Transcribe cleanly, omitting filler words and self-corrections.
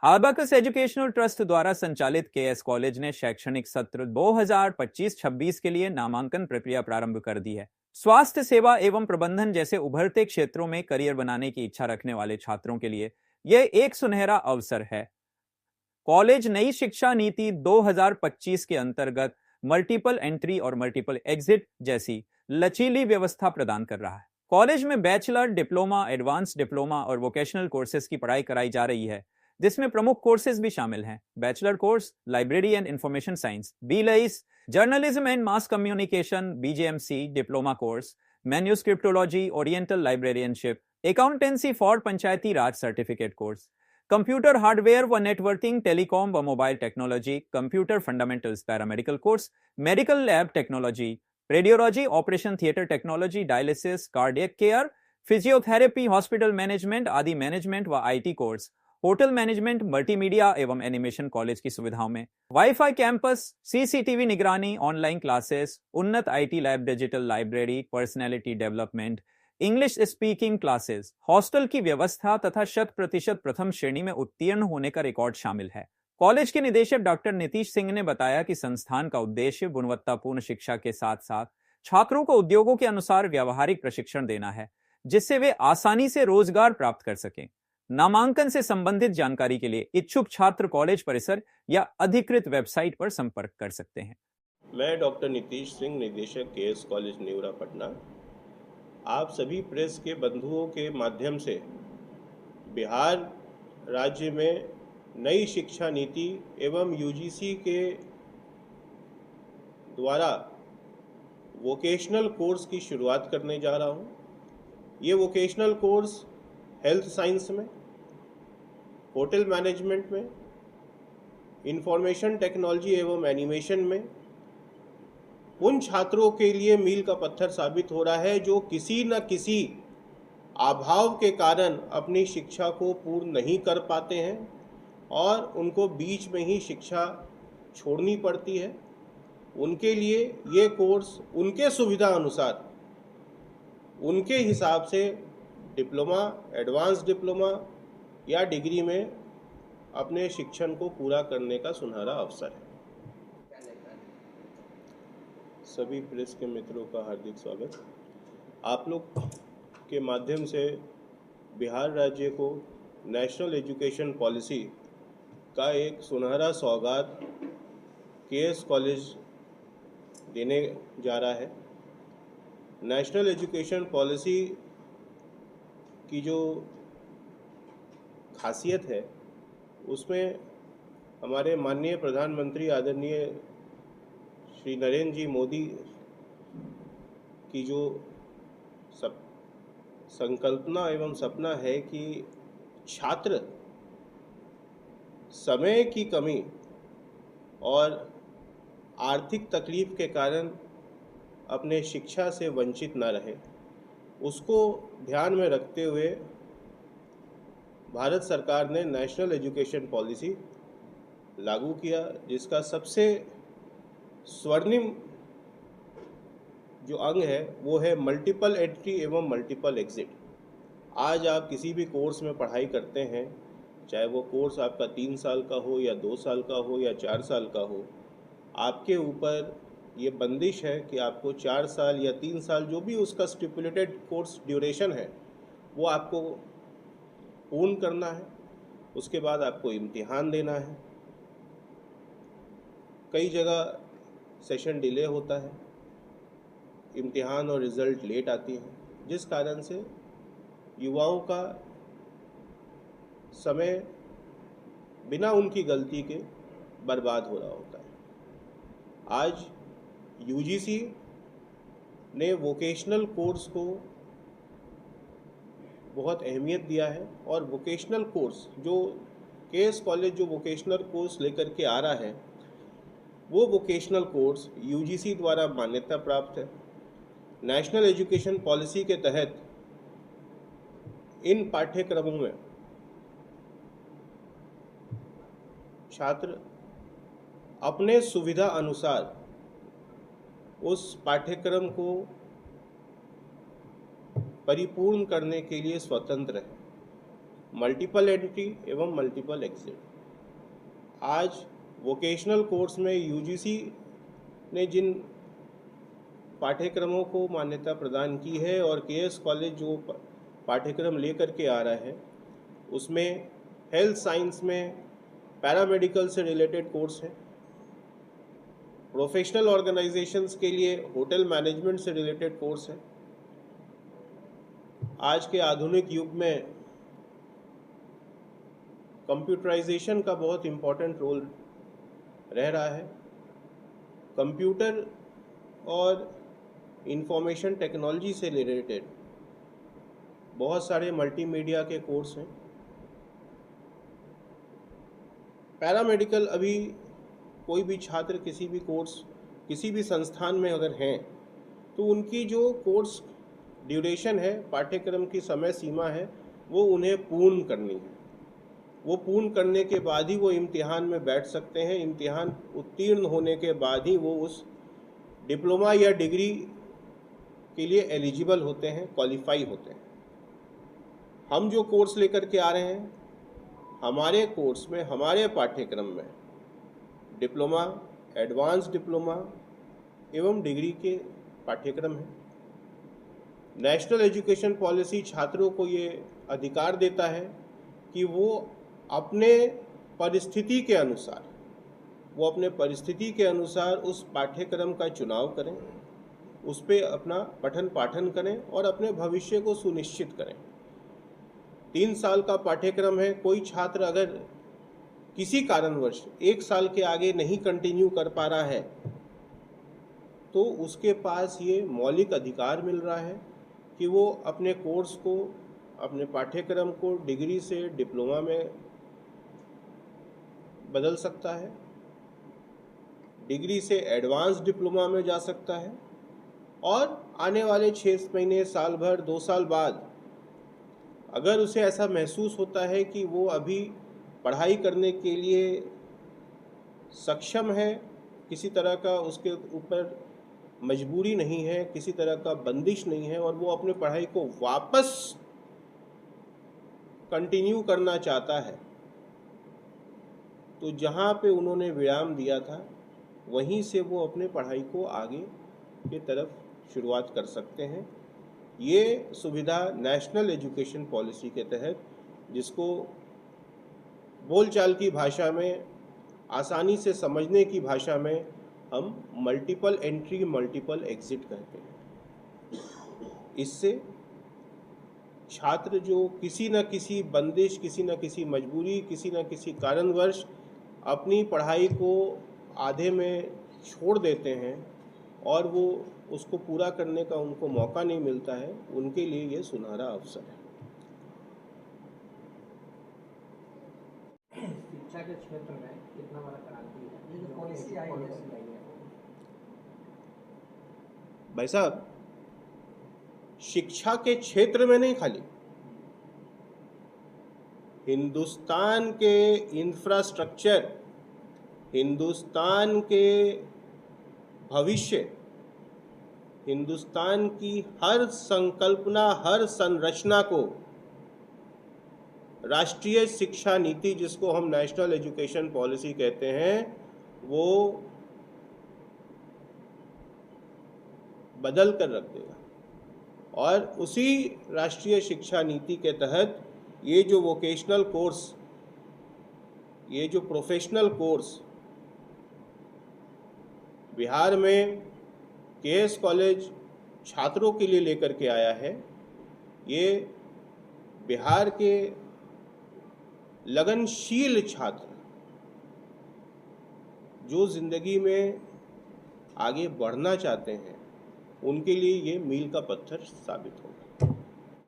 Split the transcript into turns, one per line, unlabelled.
Abacus educational trust द्वारा संचालित KS college ने शैक्षणिक सत्र 2025-26 के लिए नामांकन प्रक्रिया प्रारंभ कर दी है। स्वास्थ्य सेवा एवं प्रबंधन जैसे उभरते क्षेत्रों में करियर बनाने की इच्छा रखने वाले छात्रों के लिए यह एक सुनहरा अवसर है। कॉलेज नई शिक्षा नीति 2025 के अंतर्गत मल्टीपल एंट्री और मल्टीपल एग्जिट जैसी लचीली व्यवस्था प्रदान कर रहा है। कॉलेज में बैचलर, डिप्लोमा, एडवांस डिप्लोमा और वोकेशनल कोर्सेज की पढ़ाई कराई जा रही है, जिसमें प्रमुख कोर्सेज भी शामिल हैं। Bachelor course library and information science, BLIS journalism and mass communication, BJMC diploma course, manuscriptology, oriental librarianship, accountancy for Panchayati Raj certificate course, computer hardware व नेटवर्किंग, टेलीकॉम व mobile technology, computer fundamentals paramedical course, medical lab technology, radiology, operation theatre technology, dialysis, cardiac care, physiotherapy, hospital management आदि management व IT course, hotel management, multimedia एवं animation college की सुविधाओं में wifi campus, CCTV निगरानी, online classes, उन्नत IT lab, digital library, personality development, English speaking classes, hostel की व्यवस्था तथा 100% प्रथम श्रेणी में उत्तीर्ण होने का रिकॉर्ड शामिल है। कॉलेज के निदेशक डॉक्टर नीतीश सिंह ने बताया कि संस्थान का उद्देश्य गुणवत्तापूर्ण शिक्षा के साथ साथ छात्रों को उद्योगों के अनुसार व्यावहारिक प्रशिक्षण देना है, जिससे वे आसानी से रोजगार प्राप्त कर सकें। नामांकन से संबंधित जानकारी के लिए इच्छुक छात्र कॉलेज परिसर या अधिकृत वेबसाइट पर संपर्क कर सकते हैं।
मैं डॉक्टर नीतीश सिंह, निदेशक केएस कॉलेज नेवरा पटना, आप सभी प्रेस के बंधुओं के माध्यम से बिहार राज्य में नई शिक्षा नीति एवं यूजीसी के द्वारा वोकेशनल कोर्स की शुरुआत करने जा रहा हूँ। ये वोकेशनल कोर्स हेल्थ साइंस में, होटल मैनेजमेंट में, इंफॉर्मेशन टेक्नोलॉजी एवं एनिमेशन में उन छात्रों के लिए मील का पत्थर साबित हो रहा है जो किसी न किसी अभाव के कारण अपनी शिक्षा को पूर्ण नहीं कर पाते हैं और उनको बीच में ही शिक्षा छोड़नी पड़ती है। उनके लिए ये कोर्स उनके सुविधा अनुसार, उनके हिसाब से डिप्लोमा, एडवांस डिप्लोमा या डिग्री में अपने शिक्षण को पूरा करने का सुनहरा अवसर है। सभी प्रेस के मित्रों का हार्दिक स्वागत। आप लोग के माध्यम से बिहार राज्य को नेशनल एजुकेशन पॉलिसी का एक सुनहरा सौगात केएस कॉलेज देने जा रहा है। नेशनल एजुकेशन पॉलिसी की जो खासियत है उसमें हमारे माननीय प्रधानमंत्री आदरणीय श्री नरेंद्र जी मोदी की जो संकल्पना एवं सपना है कि छात्र समय की कमी और आर्थिक तकलीफ के कारण अपने शिक्षा से वंचित न रहे, उसको ध्यान में रखते हुए भारत सरकार ने नेशनल एजुकेशन पॉलिसी लागू किया, जिसका सबसे स्वर्णिम जो अंग है वो है मल्टीपल एंट्री एवं मल्टीपल एग्जिट। आज आप किसी भी कोर्स में पढ़ाई करते हैं, चाहे वो कोर्स आपका 3 साल का हो या 2 साल का हो या 4 साल का हो, आपके ऊपर ये बंदिश है कि आपको 4 साल या 3 साल जो भी उसका स्टिपुलेटेड कोर्स ड्यूरेशन है वो आपको पूर्ण करना है। उसके बाद आपको इम्तिहान देना है। कई जगह सेशन डिले होता है, इम्तिहान और रिज़ल्ट लेट आती है, जिस कारण से युवाओं का समय बिना उनकी गलती के बर्बाद हो रहा होता है। आज यूजीसी ने वोकेशनल कोर्स को बहुत अहमियत दिया है और वोकेशनल कोर्स जो केएस कॉलेज जो वोकेशनल कोर्स लेकर के आ रहा है वो वोकेशनल कोर्स यूजीसी द्वारा मान्यता प्राप्त है। नेशनल एजुकेशन पॉलिसी के तहत इन पाठ्यक्रमों में छात्र अपने सुविधा अनुसार उस पाठ्यक्रम को परिपूर्ण करने के लिए स्वतंत्र है। मल्टीपल एंट्री एवं मल्टीपल एग्जिट। आज वोकेशनल कोर्स में यूजीसी ने जिन पाठ्यक्रमों को मान्यता प्रदान की है और केएस कॉलेज जो पाठ्यक्रम लेकर के आ रहा है उसमें हेल्थ साइंस में पैरामेडिकल से रिलेटेड कोर्स है, प्रोफेशनल ऑर्गेनाइजेशंस के लिए होटल मैनेजमेंट से रिलेटेड कोर्स है। आज के आधुनिक युग में कंप्यूटराइजेशन का बहुत इम्पोर्टेंट रोल रह रहा है। कंप्यूटर और इंफॉर्मेशन टेक्नोलॉजी से रिलेटेड बहुत सारे मल्टीमीडिया के कोर्स हैं। पैरामेडिकल अभी कोई भी छात्र किसी भी कोर्स किसी भी संस्थान में अगर हैं तो उनकी जो कोर्स ड्यूरेशन है, पाठ्यक्रम की समय सीमा है, वो उन्हें पूर्ण करनी है। वो पूर्ण करने के बाद ही वो इम्तिहान में बैठ सकते हैं। इम्तिहान उत्तीर्ण होने के बाद ही वो उस डिप्लोमा या डिग्री के लिए एलिजिबल होते हैं, क्वालिफाई होते हैं। हम जो कोर्स लेकर के आ रहे हैं, हमारे कोर्स में, हमारे पाठ्यक्रम में डिप्लोमा, एडवांस डिप्लोमा एवं डिग्री के पाठ्यक्रम हैं। नेशनल एजुकेशन पॉलिसी छात्रों को ये अधिकार देता है कि वो अपने परिस्थिति के अनुसार उस पाठ्यक्रम का चुनाव करें, उस पर अपना पठन पाठन करें और अपने भविष्य को सुनिश्चित करें। 3 साल का पाठ्यक्रम है। कोई छात्र अगर किसी कारणवश 1 साल के आगे नहीं कंटिन्यू कर पा रहा है तो उसके पास ये मौलिक अधिकार मिल रहा है कि वो अपने कोर्स को, अपने पाठ्यक्रम को डिग्री से डिप्लोमा में बदल सकता है, डिग्री से एडवांस डिप्लोमा में जा सकता है और आने वाले 6 महीने, साल भर, 2 साल बाद अगर उसे ऐसा महसूस होता है कि वो अभी पढ़ाई करने के लिए सक्षम है, किसी तरह का उसके ऊपर मजबूरी नहीं है, किसी तरह का बंदिश नहीं है और वो अपने पढ़ाई को वापस कंटिन्यू करना चाहता है, तो जहाँ पे उन्होंने विराम दिया था वहीं से वो अपने पढ़ाई को आगे की तरफ शुरुआत कर सकते हैं। ये सुविधा नेशनल एजुकेशन पॉलिसी के तहत, जिसको बोलचाल की भाषा में, आसानी से समझने की भाषा में हम मल्टीपल एंट्री मल्टीपल एग्जिट कहते हैं। इससे छात्र जो किसी न किसी बंदिश, किसी न किसी मजबूरी, किसी न किसी कारणवश अपनी पढ़ाई को आधे में छोड़ देते हैं और वो उसको पूरा करने का उनको मौका नहीं मिलता है, उनके लिए ये सुनहरा अवसर है।
शिक्षा के क्षेत्र में कितना बड़ा क्रांति है, ये जो पॉलिसी आई है।
भाई साहब, शिक्षा के क्षेत्र में नहीं, खाली हिंदुस्तान के इंफ्रास्ट्रक्चर, हिंदुस्तान के भविष्य, हिंदुस्तान की हर संकल्पना, हर संरचना को राष्ट्रीय शिक्षा नीति, जिसको हम नेशनल एजुकेशन पॉलिसी कहते हैं, वो बदल कर रख देगा। और उसी राष्ट्रीय शिक्षा नीति के तहत ये जो वोकेशनल कोर्स, ये जो प्रोफेशनल कोर्स बिहार में केएस कॉलेज छात्रों के लिए लेकर के आया है, ये बिहार के लगनशील छात्र जो जिंदगी में आगे बढ़ना चाहते हैं, उनके लिए ये मील का पत्थर साबित होगा।